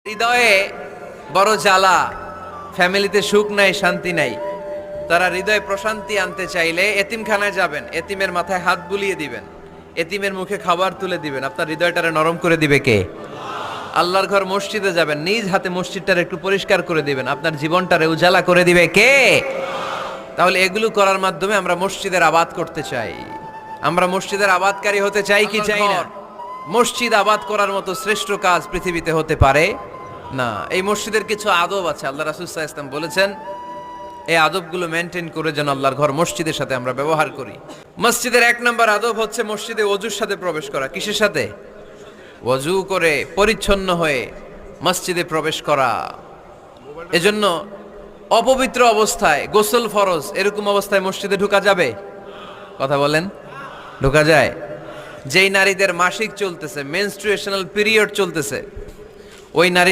হৃদয়ে বড় জ্বালা, ফ্যামিলিতে সুখ নাই, শান্তি নাই। তারা হৃদয়ে প্রশান্তি আনতে চাইলে এতিমখানায় যাবেন, এতিমের মাথায় হাত বুলিয়ে দিবেন, এতিমের মুখে খাবার তুলে দিবেন। আপনার হৃদয়টারে নরম করে দিবে কে? আল্লাহর ঘর মসজিদে যাবেন, নিজ হাতে মসজিদটারে একটু পরিষ্কার করে দিবেন, আপনার জীবনটারে উজালা করে দিবে কে? তাহলে এগুলো করার মাধ্যমে আমরা মসজিদের আবাদ করতে চাই। আমরা মসজিদের আবাদকারী হতে চাই কি চাই না? মসজিদ আবাদ করার মতো শ্রেষ্ঠ কাজ পৃথিবীতে হতে পারে না। এই মসজিদের কিছু আদব আছে, আল্লাহ রাসূল সাল্লাল্লাহু আলাইহি ওয়াসাল্লাম বলেছেন এই আদবগুলো মেনটেন করে যেন আল্লাহর ঘর মসজিদের সাথে আমরা ব্যবহার করি। মসজিদের এক নম্বর আদব হচ্ছে মসজিদে ওযুর সাথে প্রবেশ করা। কিসের সাথে? ওযু করে পরিচ্ছন্ন হয়ে মসজিদে প্রবেশ করা। এজন্য অপবিত্র অবস্থায় গোসল ফরজ, এরকম অবস্থায় মসজিদে ঢোকা যাবে? কথা বলেন, ঢোকা যায়? যেই নারীদের মাসিক চলতেছে, মেনস্ট্রুয়েশনাল পিরিয়ড চলতেছে, ওই নারী